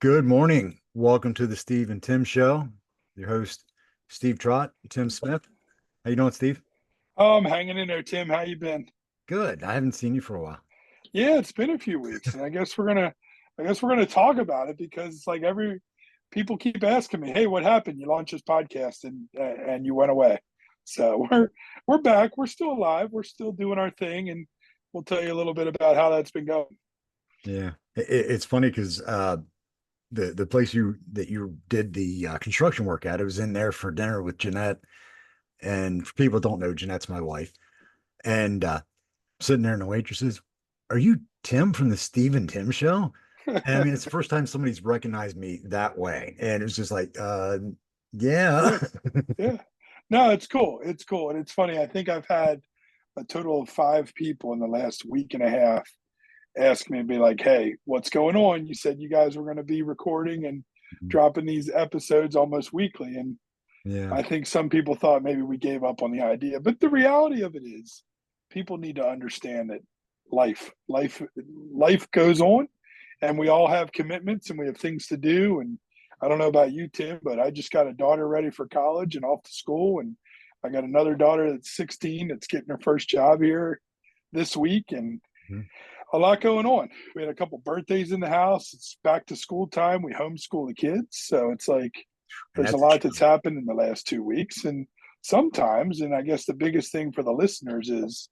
Good morning. Welcome to the Steve and Tim Show. Your host, Steve Trott, Tim Smith. How you doing, Steve? Oh, I'm hanging in there, Tim. How you been? Good. I haven't seen you for a while. Yeah, it's been a few weeks, and I guess we're gonna talk about it because it's like every people keep asking me, "Hey, what happened? You launched this podcast and you went away." So we're back. We're still alive. We're still doing our thing, and we'll tell you a little bit about how that's been going. Yeah, it's funny because the place you did the construction work at, I was in there for dinner with Jeanette, and for people who don't know, Jeanette's my wife, and sitting there, and the waitress says, "Are you Tim from the Steve and Tim Show?" And I mean, it's the first time somebody's recognized me that way, and it was just like, yeah. Yeah, yeah. No, it's cool. It's cool, and it's funny. I think I've had a total of five people in the last week and a half ask me and be like, "Hey, what's going on? You said you guys were going to be recording and dropping these episodes almost weekly." And Yeah. I think some people thought maybe we gave up on the idea, but the reality of it is people need to understand that life goes on, and we all have commitments and we have things to do. And I don't know about you, Tim, but I just got a daughter ready for college and off to school, and I got another daughter that's 16 that's getting her first job here this week, and Mhm. a lot going on. We had a couple birthdays in the house. It's back to school time. We homeschool the kids. So it's like And there's a that's a lot that's challenge. happened in the last 2 weeks. And sometimes, and I guess the biggest thing for the listeners is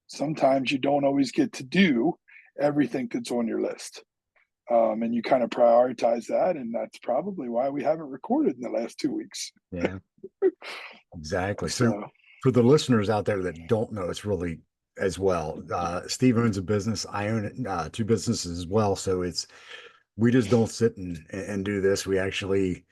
sometimes you don't always get to do everything that's on your list. And you kind of prioritize that. And that's probably why we haven't recorded in the last 2 weeks. Yeah, exactly. So So, for the listeners out there that don't know, it's really as well. Steve owns a business. I own two businesses as well. So it's we just don't sit and do this. We actually,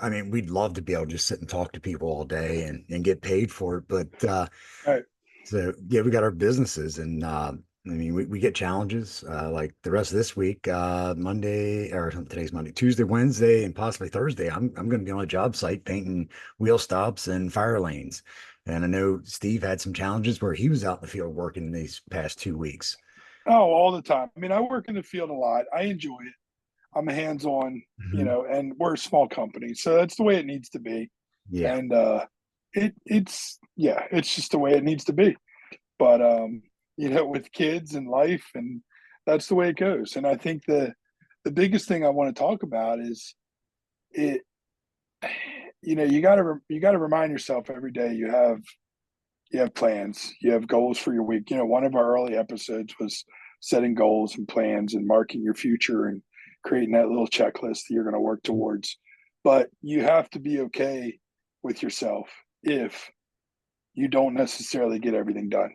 I mean, we'd love to be able to just sit and talk to people all day and get paid for it. But all right. so yeah, we got our businesses, and I mean, we get challenges like the rest of this week, Monday or today's Monday, Tuesday, Wednesday, and possibly Thursday. I'm going to be on a job site painting wheel stops and fire lanes, and I know Steve had some challenges where he was out in the field working these past 2 weeks. Oh, all the time. I mean, I work in the field a lot. I enjoy it. I'm hands on, Mhm. and we're a small company. So that's the way it needs to be. Yeah. And it's yeah, it's just the way it needs to be. But with kids and life, and that's the way it goes. And I think the biggest thing I want to talk about is it. You got to remind yourself every day you have plans, you have goals for your week. One of our early episodes was setting goals and plans and marking your future and creating that little checklist that you're going to work towards. But you have to be okay with yourself if you don't necessarily get everything done.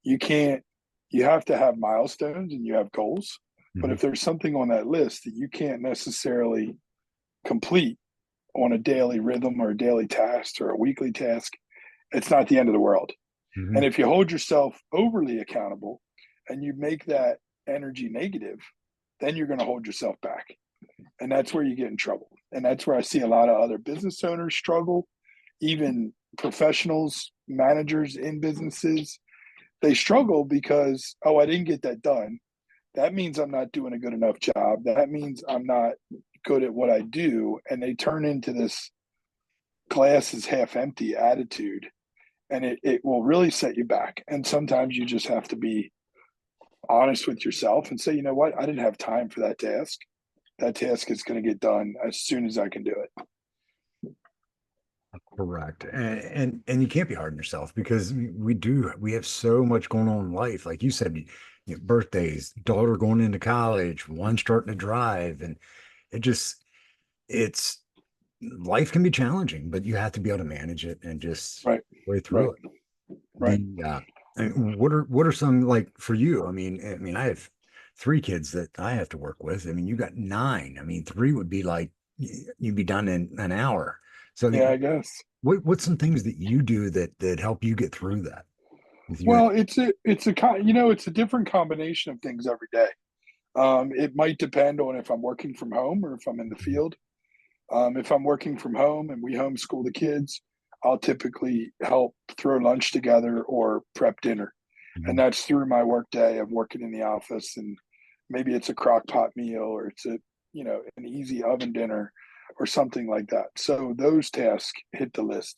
You can't, you have to have milestones and you have goals. But Mhm. if there's something on that list that you can't necessarily complete on a daily rhythm or a daily task or a weekly task, it's not the end of the world. And Mhm. if you hold yourself overly accountable and you make that energy negative, then you're going to hold yourself back. And that's where you get in trouble. And that's where I see a lot of other business owners struggle, even professionals, managers in businesses. They struggle because, oh, I didn't get that done. That means I'm not doing a good enough job. That means I'm not good at what I do. And they turn into this glass is half empty attitude, and it will really set you back. And sometimes you just have to be honest with yourself and say, you know what, I didn't have time for that task. That task is going to get done as soon as I can do it. Correct. And you can't be hard on yourself because we have so much going on in life. Like you said, birthdays, daughter going into college, one starting to drive, and it just it's life can be challenging, but you have to be able to manage it and just Right, way right, through it. right. The I mean, what are some like for you? I mean, I have three kids that I have to work with. I mean, you got nine. I mean, three would be like you'd be done in an hour. So Yeah, I guess. what's some things that you do that help you get through that with you? Well, it's a different combination of things every day. It might depend on if I'm working from home or if I'm in the field. If I'm working from home and we homeschool the kids, I'll typically help throw lunch together or prep dinner. And that's through my work day of working in the office. And maybe it's a crock pot meal or it's a an easy oven dinner or something like that. So those tasks hit the list.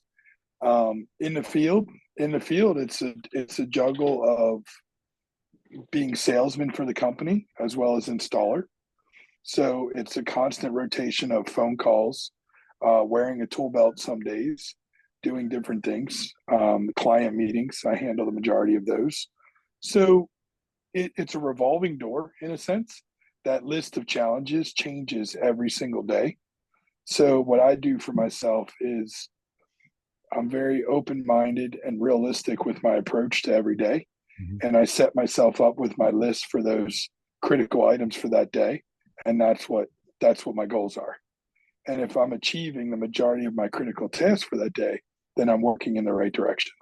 In the field, it's a juggle of being salesman for the company as well as installer. So it's a constant rotation of phone calls, wearing a tool belt some days, doing different things. Client meetings, I handle the majority of those. So it's a revolving door in a sense. That list of challenges changes every single day. So what I do for myself is I'm very open minded and realistic with my approach to every day. Mhm. And I set myself up with my list for those critical items for that day. And that's what my goals are. And if I'm achieving the majority of my critical tasks for that day, then I'm working in the right direction.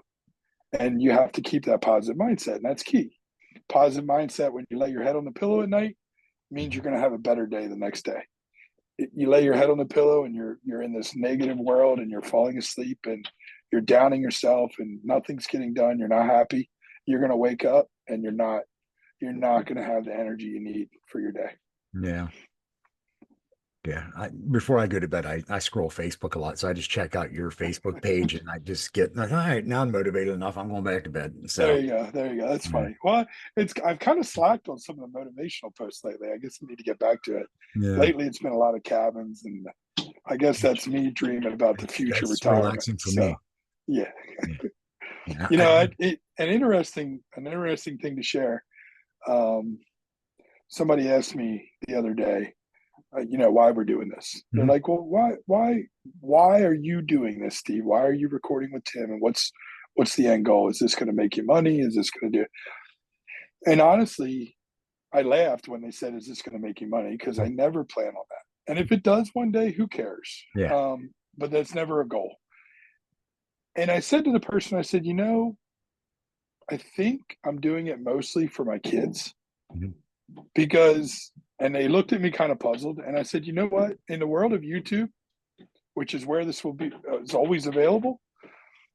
And you have to keep that positive mindset. And that's key. Positive mindset when you lay your head on the pillow at night means you're going to have a better day the next day. You lay your head on the pillow and you're in this negative world and you're falling asleep and you're downing yourself and nothing's getting done, you're not happy, you're going to wake up and you're not going to have the energy you need for your day. Yeah. Yeah. Before I go to bed, I scroll Facebook a lot. So I just check out your Facebook page and I just get like, all right, now I'm motivated enough. I'm going back to bed. There So you go. There you go. That's yeah. funny. Well, it's I've kind of slacked on some of the motivational posts lately. I guess I need to get back to it. Yeah. Lately, it's been a lot of cabins, and I guess that's me dreaming about the future That's retirement. relaxing for So, me. yeah, Yeah. Yeah. an interesting thing to share. Um, Somebody asked me the other day, why we're doing this. They're Mhm. like, well, why are you doing this, Steve? Why are you recording with Tim? And what's the end goal? Is this going to make you money? Is this going to do? And honestly, I laughed when they said, "Is this going to make you money?" Because I never plan on that. And if it does one day, who cares? Yeah. But that's never a goal. And I said to the person, I said, I think I'm doing it mostly for my kids Mhm. because, and they looked at me kind of puzzled. And I said, you know what? In the world of YouTube, which is where this will be, is always available.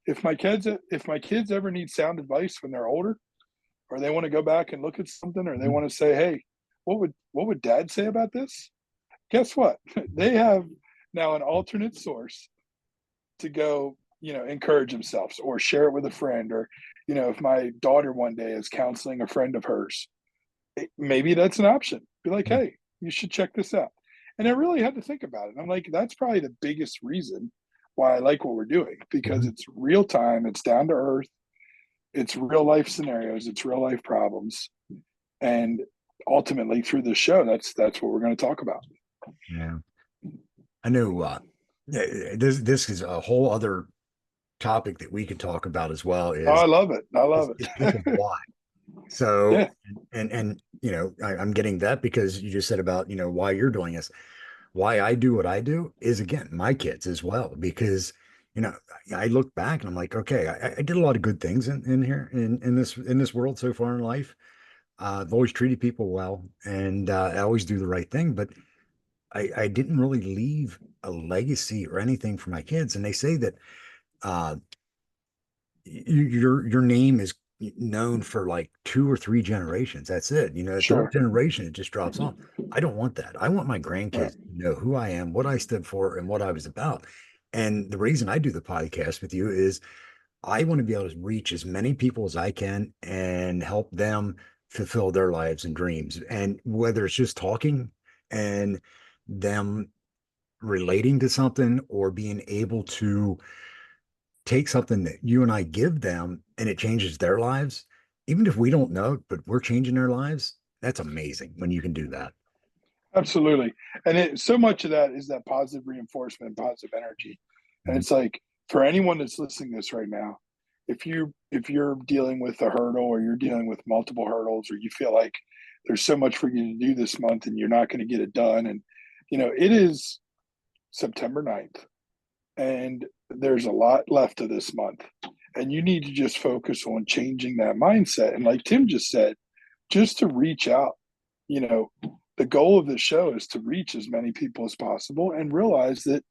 If my kids ever need sound advice when they're older, or they want to go back and look at something, or they Mhm. want to say, hey, what would dad say about this? Guess what? Mhm. They have now an alternate source to go, encourage themselves or share it with a friend. Or, if my daughter one day is counseling a friend of hers, maybe that's an option. Be like, Mhm. hey, you should check this out. And I really had to think about it. I'm like, that's probably the biggest reason why I like what we're doing, because Mhm. it's real time, it's down to earth, it's real life scenarios, it's real life problems. And ultimately through the show, that's what we're going to talk about. Yeah. I know this is a whole other topic that we could talk about as well Oh, I is love it. I love is it. people's why. So Yeah, and I'm getting that because you just said about, why you're doing this. Why I do what I do is again my kids as well because you know I look back and I'm like, okay, I did a lot of good things in here in this world so far in life. I've always treated people well and I always do the right thing, but I didn't really leave a legacy or anything for my kids. And they say that uh, your name is known for like two or three generations. That's it. Third sure. generation, it just drops off. I don't want that. I want my Right. grandkids to know who I am, what I stood for, and what I was about. And the reason I do the podcast with you is I want to be able to reach as many people as I can and help them fulfill their lives and dreams. And whether it's just talking and them relating to something or being able to take something that you and I give them and it changes their lives, even if we don't know it, but we're changing their lives, that's amazing when you can do that. Absolutely. And so much of that is that positive reinforcement, positive energy. And Mhm. it's like for anyone that's listening to this right now, if you're dealing with a hurdle or you're dealing with multiple hurdles or you feel like there's so much for you to do this month and you're not going to get it done. And it is September 9th and there's a lot left of this month. And you need to just focus on changing that mindset. And like Tim just said, just to reach out, you know, the goal of the show is to reach as many people as possible and realize that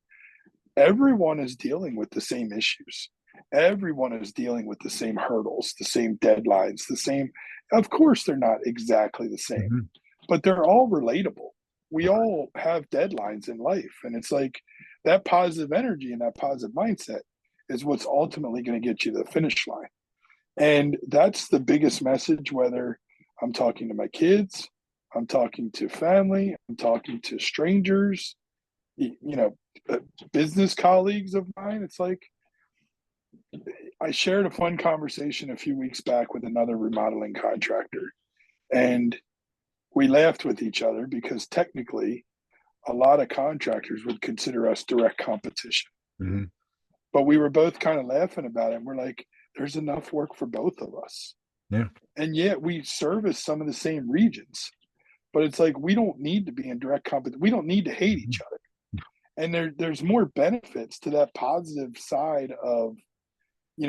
everyone is dealing with the same issues. Everyone is dealing with the same hurdles, the same deadlines, the same. Of course, they're not exactly the same, Mhm. but they're all relatable. we all have deadlines in life. And it's like that positive energy and that positive mindset is what's ultimately going to get you to the finish line. And that's the biggest message, whether I'm talking to my kids, I'm talking to family, I'm talking to strangers, you know, business colleagues of mine. It's like I shared a fun conversation a few weeks back with another remodeling contractor, and we laughed with each other because technically a lot of contractors would consider us direct competition. Mhm. But we were both kind of laughing about it. And we're like, there's enough work for both of us. Yeah. And yet we service some of the same regions. But it's like we don't need to be in direct competition. We don't need to hate Mhm. each other. And there's more benefits to that positive side of,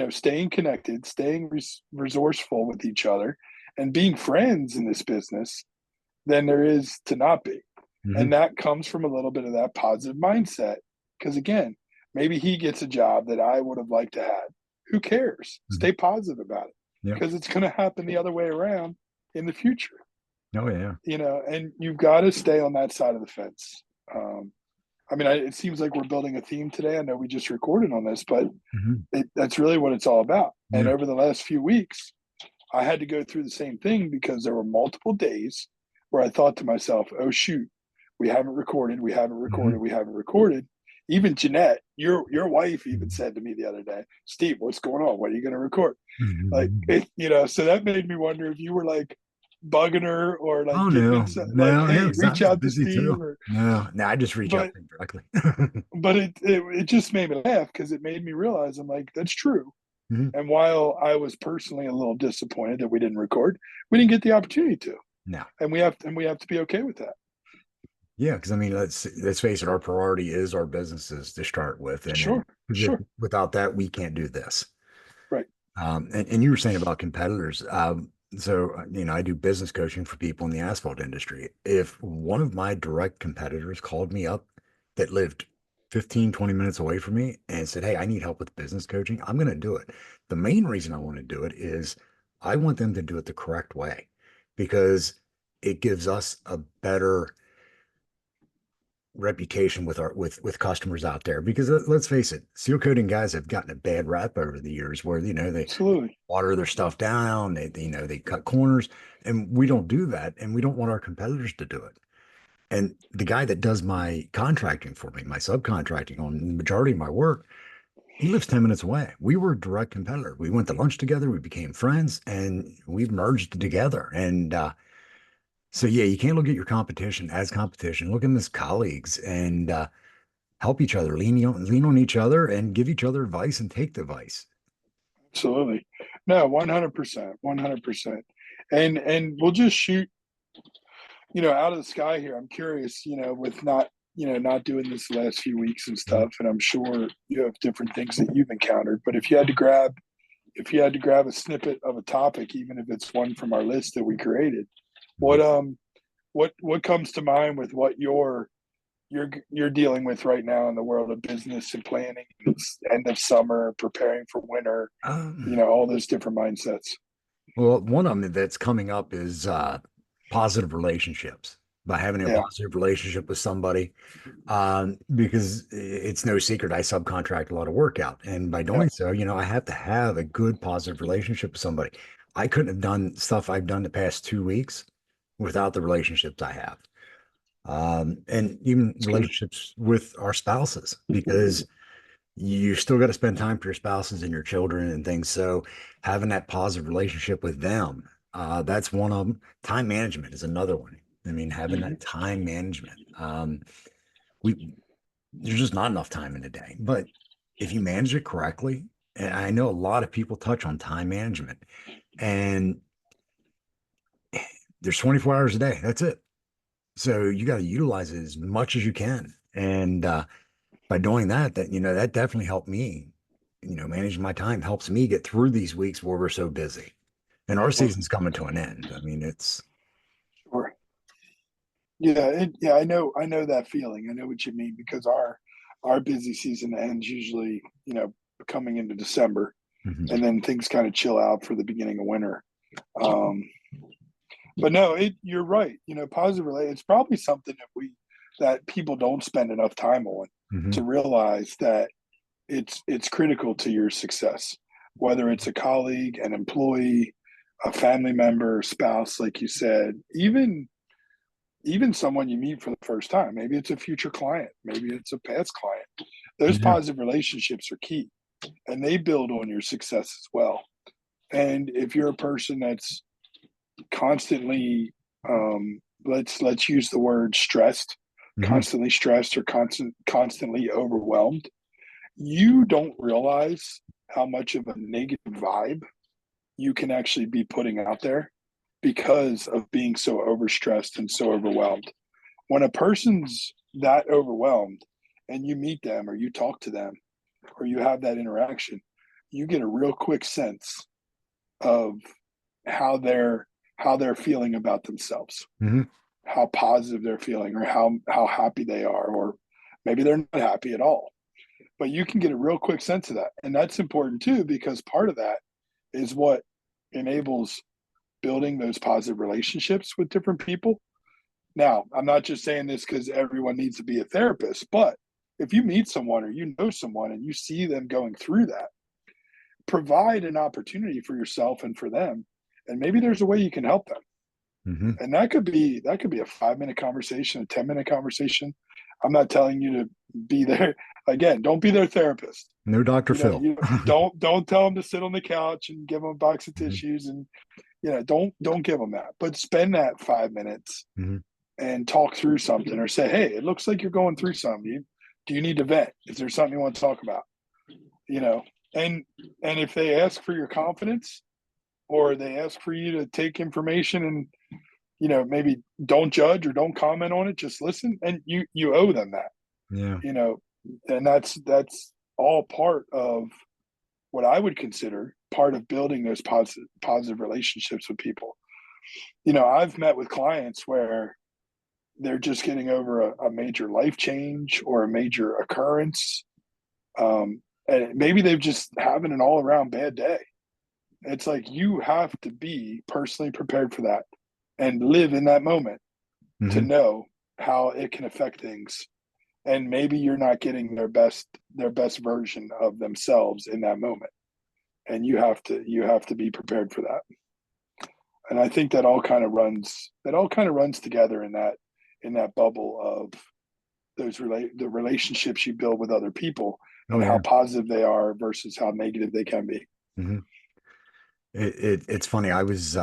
staying connected, staying resourceful with each other, and being friends in this business than there is to not be. And Mhm. that comes from a little bit of that positive mindset. Because again, maybe he gets a job that I would have liked to have. Who cares? Mhm. Stay positive about it Yeah. because it's going to happen the other way around in the future, Oh yeah. and you've got to stay on that side of the fence. Um, I mean, it seems like we're building a theme today. I know we just recorded on this, but Mhm. that's really what it's all about. And Yeah. over the last few weeks, I had to go through the same thing because there were multiple days where I thought to myself, oh, shoot, we haven't recorded, we haven't recorded, Mhm. we haven't recorded. Even Jeanette, your wife even Mhm. said to me the other day, Steve, what's going on? When are you going to record? Like, Mhm. so that made me wonder if you were like bugging her or like Oh getting no, into like, no, no, hey, because I reach was out to busy Steve too. or, No, no, I just reach out but, to him directly. it just made me laugh because it made me realize I'm like, that's true. Mhm. And while I was personally a little disappointed that we didn't record, we didn't get the opportunity to, No. and we have to be okay with that. Yeah, because I mean, let's face it, our priority is our businesses to start with, and then Sure, 'cause if, sure, without that, we can't do this. right. And you were saying about competitors. So, I do business coaching for people in the asphalt industry. If one of my direct competitors called me up that lived 15, 20 minutes away from me and said, hey, I need help with business coaching, I'm going to do it. The main reason I want to do it is I want them to do it the correct way because it gives us a better reputation with our with customers out there because let's face it, seal coating guys have gotten a bad rap over the years where they Absolutely. water their stuff down, they cut corners, and we don't do that, and we don't want our competitors to do it. And the guy that does my contracting for me, my subcontracting on the majority of my work, he lives 10 minutes away. We were a direct competitor. We went to lunch together, we became friends, and we've merged together. And so yeah, you can't look at your competition as competition. Look at them as colleagues and help each other, lean on each other, and give each other advice and take the advice. Absolutely. No, 100%, 100%. And we'll just shoot, out of the sky here. I'm curious, with not doing this the last few weeks and Mhm. stuff, and I'm sure you have different things that you've encountered, but if you had to grab a snippet of a topic, even if it's one from our list that we created, what Mhm. what comes to mind with what you're dealing with right now in the world of business and planning? It's end of summer, preparing for winter, Um, all those different mindsets. well, one of them that's coming up is positive relationships. By having a Yeah, positive relationship with somebody, because it's no secret I subcontract a lot of work out, and by yeah, doing so, I have to have a good positive relationship with somebody. I couldn't have done stuff I've done the past 2 weeks without the relationships I have. And even it's good. relationships with our spouses, because you still got to spend time for your spouses and your children and things. So having that positive relationship with them, that's one of them. Time management is another one. I mean, having Hmm. that time management. We There's just not enough time in a day, but if you manage it correctly, and I know a lot of people touch on time management, and there's 24 hours a day. That's it. So you got to utilize it as much as you can. And by doing that, that definitely helped me. Managing my time helps me get through these weeks where we're so busy. And our Sure, season's coming to an end. I mean, it's sure. Yeah, yeah. I know that feeling. I know what you mean because our busy season ends usually, coming into December, mhm. and then things kind of chill out for the beginning of winter. Um, But no, you're right. Positive relate. It's probably something that people don't spend enough time on Hmm. to realize that it's critical to your success, whether it's a colleague, an employee, a family member, spouse, like you said, even someone you meet for the first time. Maybe it's a future client, maybe it's a past client. Those Yeah. positive relationships are key, and they build on your success as well. And if you're a person that's constantly, let's use the word stressed, Hmm. constantly stressed or constantly overwhelmed, you don't realize how much of a negative vibe you can actually be putting out there because of being so overstressed and so overwhelmed. When a person's that overwhelmed and you meet them or you talk to them or you have that interaction, you get a real quick sense of how they're feeling about themselves, Hmm. how positive they're feeling, or how happy they are, or maybe they're not happy at all. But you can get a real quick sense of that, and that's important too because part of that is what enables building those positive relationships with different people. Now, I'm not just saying this because everyone needs to be a therapist, but if you meet someone or you know someone and you see them going through that, provide an opportunity for yourself and for them, and maybe there's a way you can help them. Hmm. And that could be a 5 minute conversation, a 10 minute conversation. I'm not telling you to be there. Again, don't be their therapist. No Dr. Phil. Don't tell them to sit on the couch and give them a box of Hmm. tissues, and don't give them that. But spend that 5 minutes Hmm. and talk through something, or say, hey, it looks like you're going through something. Do you need to vent? Is there something you want to talk about? You know, and and if they ask for your confidence, or they ask for you to take information and maybe don't judge or don't comment on it, just listen, and you owe them that. Yeah. you know and that's all part of what I would consider part of building those positive relationships with people. I've met with clients where they're just getting over a major life change or a major occurrence, and maybe they've just having an all around bad day. It's like you have to be personally prepared for that and live in that moment to Hmm. know how it can affect things. And maybe you're not getting their best version of themselves in that moment, and you have to be prepared for that. And I think that all kind of runs together in that bubble of the relationships you build with other people Oh and how yeah. positive they are versus how negative they can be. Hmm. It's funny. I was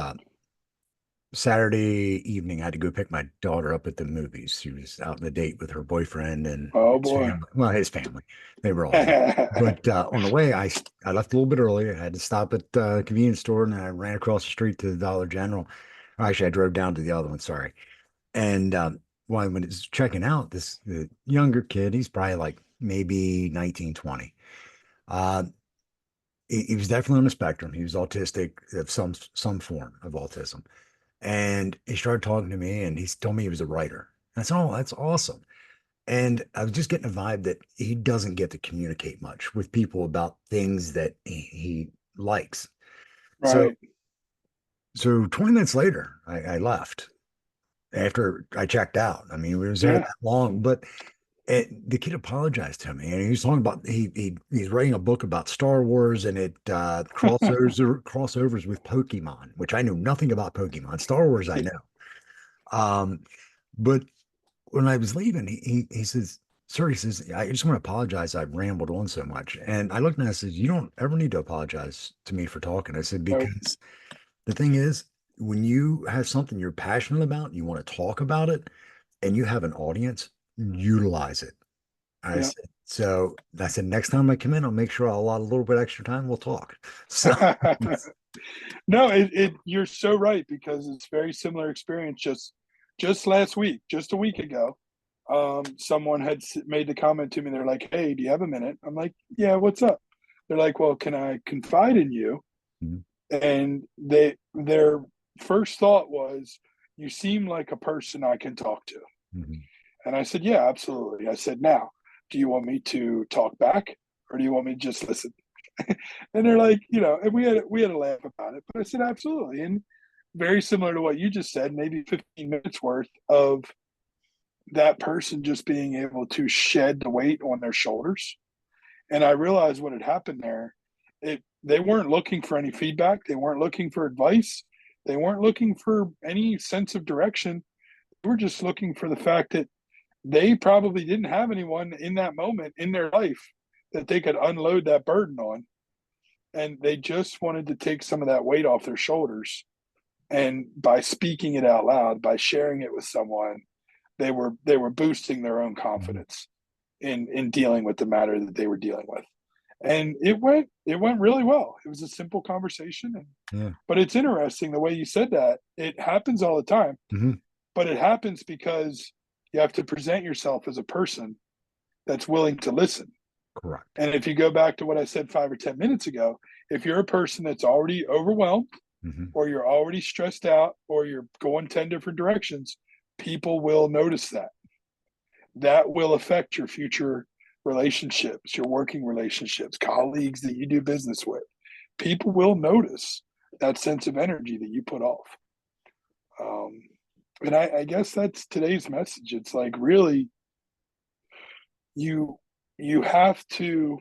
Saturday evening, I had to go pick my daughter up at the movies. She was out on a date with her boyfriend and Oh his boy. family. Well, his family. They were all there. But on the way, I left a little bit early. I had to stop at the convenience store and I ran across the street to the Dollar General. Actually, I drove down to the other one, sorry. And when it's checking out, this the younger kid, he's probably like maybe 19, 20. Uh, he was definitely on the spectrum. He was autistic of some form of autism. And he started talking to me and he told me he was a writer. I said, oh, that's awesome. And I was just getting a vibe that he doesn't get to communicate much with people about things that he likes. So, Right. so 20 minutes later, I left after I checked out. I mean, we was there Yeah. that long, but the kid apologized to me, and he was talking about he's writing a book about Star Wars, and it crossovers with Pokemon, which I knew nothing about Pokemon. Star Wars, I know. Um, but when I was leaving, he says, "Sir," he says, "I just want to apologize. I've rambled on so much." And I looked at him and I said, "You don't ever need to apologize to me for talking." I said, Nope. "Because the thing is, when you have something you're passionate about, you want to talk about it, and you have an audience, utilize it." I Yeah. said, so I said, next time I come in, I'll make sure I'll allot a little bit extra time. We'll talk. So, No, you're so right because it's very similar experience. Just last week, just a week ago, someone had made the comment to me. They're like, "Hey, do you have a minute?" I'm like, "Yeah, what's up?" They're like, "Well, can I confide in you?" mhm, And their first thought was, "You seem like a person I can talk to." mhm. And I said, "Yeah, absolutely." I said, "Now, do you want me to talk back, or do you want me to just listen?" And they're like, and we had a laugh about it. But I said, absolutely. And very similar to what you just said, maybe 15 minutes worth of that person just being able to shed the weight on their shoulders. And I realized what had happened there. They weren't looking for any feedback. They weren't looking for advice. They weren't looking for any sense of direction. They were just looking for the fact that they probably didn't have anyone in that moment in their life that they could unload that burden on. And they just wanted to take some of that weight off their shoulders. And by speaking it out loud, by sharing it with someone, they were boosting their own Mhm. confidence in dealing with the matter that they were dealing with. And it went really well. It was a simple conversation, Yeah. but it's interesting the way you said that. It happens all the time, Hmm. but it happens because you have to present yourself as a person that's willing to listen. Correct. And if you go back to what I said 5 or 10 minutes ago, if you're a person that's already overwhelmed, Hmm. or you're already stressed out, or you're going 10 different directions, people will notice that. That will affect your future relationships, your working relationships, colleagues that you do business with. People will notice that sense of energy that you put off. Um, and I guess that's today's message. It's like really you you have to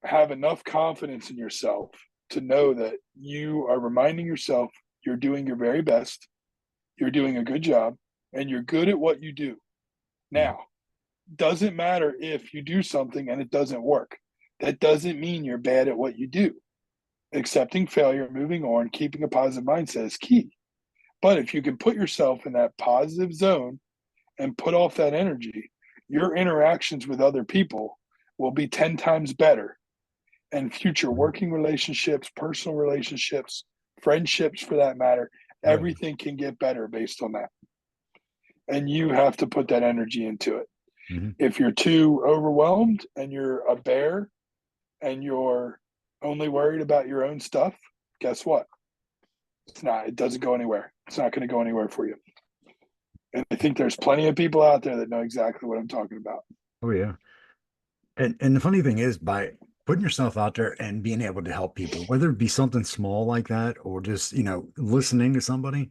have enough confidence in yourself to know that you are reminding yourself you're doing your very best, you're doing a good job, and you're good at what you do. Yeah. Now, doesn't matter if you do something and it doesn't work. That doesn't mean you're bad at what you do. Accepting failure, moving on, keeping a positive mindset is key. But if you can put yourself in that positive zone and put off that energy, your interactions with other people will be 10 times better. And future Mhm. working relationships, personal relationships, friendships for that matter, Oh, yeah. everything can get better based on that. And you have to put that energy into it. Hmm. If you're too overwhelmed and you're a bear and you're only worried about your own stuff, guess what? It doesn't go anywhere. It's not going to go anywhere for you. And I think there's plenty of people out there that know exactly what I'm talking about. Oh, yeah. And the funny thing is, by putting yourself out there and being able to help people, whether it be something small like that or just, listening to somebody,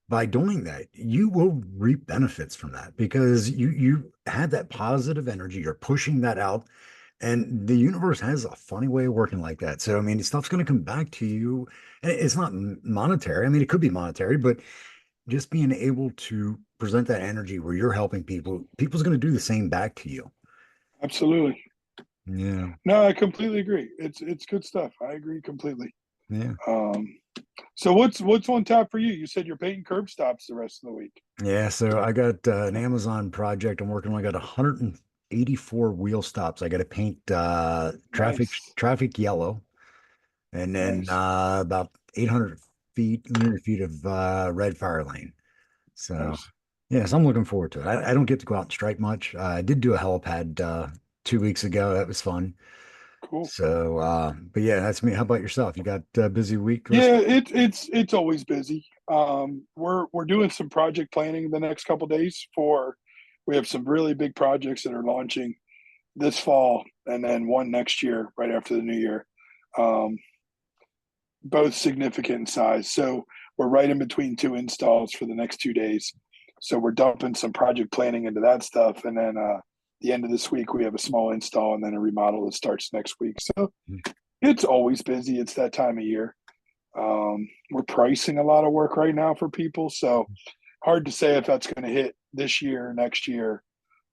by doing that, you will reap benefits from that because you had that positive energy, you're pushing that out, and the universe has a funny way of working like that. So, I mean, stuff's going to come back to you, and it's not monetary. I mean, it could be monetary, but just being able to present that energy where you're helping people, people's going to do the same back to you. Absolutely. Yeah. No, I completely agree. It's good stuff. I agree completely. Yeah. Um, so what's on tap for you? You said you're painting curb stops the rest of the week. Yeah, so I got an Amazon project I'm working on. I got 184 wheel stops. I got to paint Nice, traffic yellow, and then nice, about 800 feet, 900 feet of red fire lane. So nice. yeah, so I'm looking forward to it. I don't get to go out and strike much. I did do a helipad 2 weeks ago. That was fun. Cool. So, but yeah, that's me. How about yourself? You got a busy week rest? Yeah, it's always busy. We're doing some project planning the next couple days for. We have some really big projects that are launching this fall, and then one next year, right after the new year. Um, both significant in size. So we're right in between two installs for the next 2 days. So we're dumping some project planning into that stuff, and then the end of this week we have a small install and then a remodel that starts next week. So it's always busy. It's that time of year. We're pricing a lot of work right now for people, so hard to say if that's going to hit this year or next year.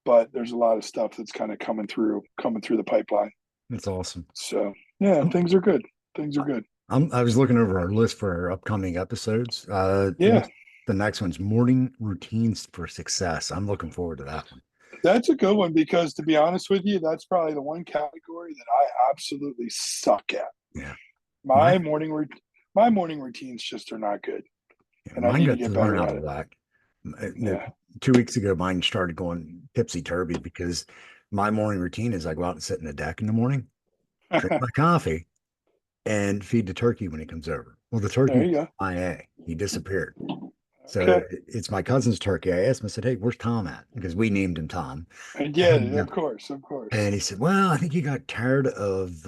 But there's a lot of stuff that's kind of coming through the pipeline. That's awesome. So yeah, I'm, things are good. Things are good. I was looking over our list for our upcoming episodes. It Yeah, looks the next one's morning routines for success. I'm looking forward to that one. that's a good one because to be honest with you, that's probably the one category that I absolutely suck at. Yeah. My My morning my morning routines just are not good, yeah, and I mine need to got get thrown better out at of it. whack. The Yeah. 2 weeks ago, mine started going tipsy-turvy because my morning routine is I go out and sit in the deck in the morning, drink my coffee, and feed the turkey when he comes over. Well, the There turkey you go. IA, he disappeared. So Okay. it's my cousin's turkey. I asked him, I said, "Hey, where's Tom at?" Because we named him Tom. And yeah, of course, of course. And he said, "Well, I think he got tired of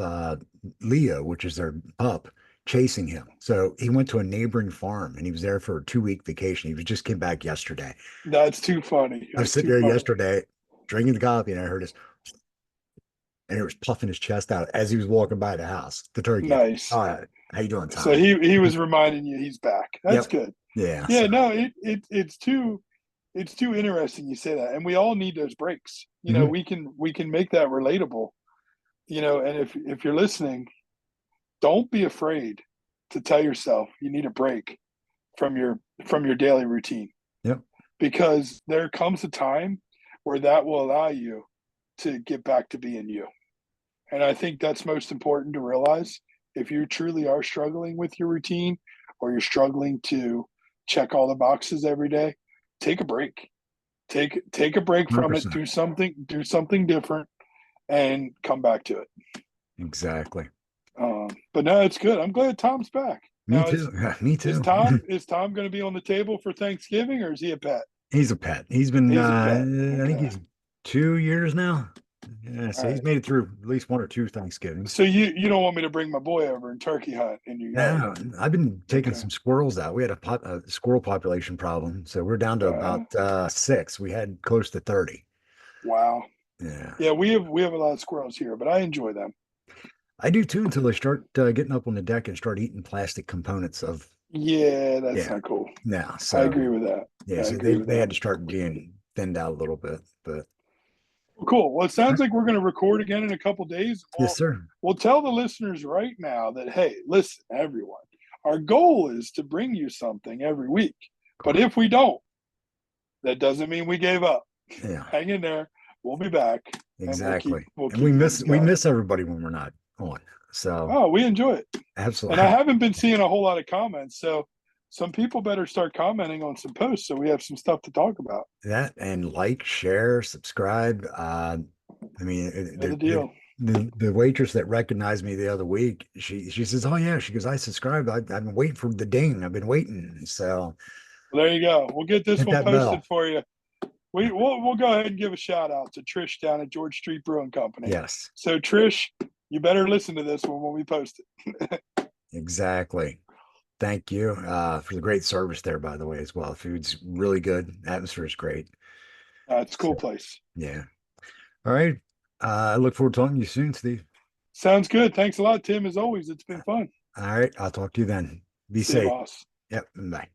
Leo, which is their pup. chasing him. So he went to a neighboring farm and he was there for a 2 week vacation. Just came back yesterday. That's too funny. I was That's sitting too there funny. yesterday drinking the coffee and I heard his, and it was puffing his chest out as he was walking by the house, the turkey. Nice. All right. How you doing, So Tom? he was reminding you he's back. That's Yep. good. Yeah. Yeah, So, no, it's too interesting you say that. And we all need those breaks. You know, mhm. we can make that relatable. You know, and if you're listening, don't be afraid to tell yourself you need a break from your daily routine, Yep. because there comes a time where that will allow you to get back to being you. And I think that's most important to realize. If you truly are struggling with your routine, or you're struggling to check all the boxes every day, take a break. Take a break from it, 100%. do something different, and come back to it. Exactly. But no, it's good. I'm glad Tom's back. Me Now too. Me is too. Tom going to be on the table for Thanksgiving, or is he a pet? He's a pet. He's been, He's a pet. I think Okay. he's 2 years now. Yeah. All So he's right. made it through at least one or two Thanksgivings. So you don't want me to bring my boy over and turkey hunt in your yard? Now, I've been taking Okay. some squirrels out. We had a squirrel population problem. So we're down to about six. We had close to 30. Wow. Yeah. Yeah, we have a lot of squirrels here, but I enjoy them. I do too until they start getting up on the deck and start eating plastic components of, Yeah, that's yeah. not cool. Now, I so agree with that. yeah, I so agree with they that. had to start being thinned out a little bit, but Well, cool. Well, it all sounds right. like we're going to record again in a couple days. Yes, sir. We'll tell the listeners right now that, hey, listen, everyone, our goal is to bring you something every week. But if we don't, that doesn't mean we gave up. Yeah, Hang in there. We'll be back, and we'll keep exactly. we'll And keep things we going. miss everybody when we're not on. So Oh, we enjoy it. And I absolutely. haven't been seeing a whole lot of comments, so some people better start commenting on some posts so we have some stuff to talk about. That and like, share, subscribe. I mean, Know the deal. the waitress that recognized me the other week, she says, "Oh yeah," she goes, "I subscribed. I've been waiting for the ding. I've been waiting." So Well, there you go. We'll get this hit one that bell. posted for you. We'll go ahead and give a shout out to Trish down at George Street Brewing Company. Yes, So Trish, you better listen to this one when we post it. exactly. Thank you for the great service there, by the way, as well. Food's really good. Atmosphere is great. It's a So cool place. yeah. All right. I look forward to talking to you soon, Steve. Sounds good. Thanks a lot, Tim. As always, it's been fun. All right. I'll talk to you then. Be See you, safe. boss. Yep. Bye.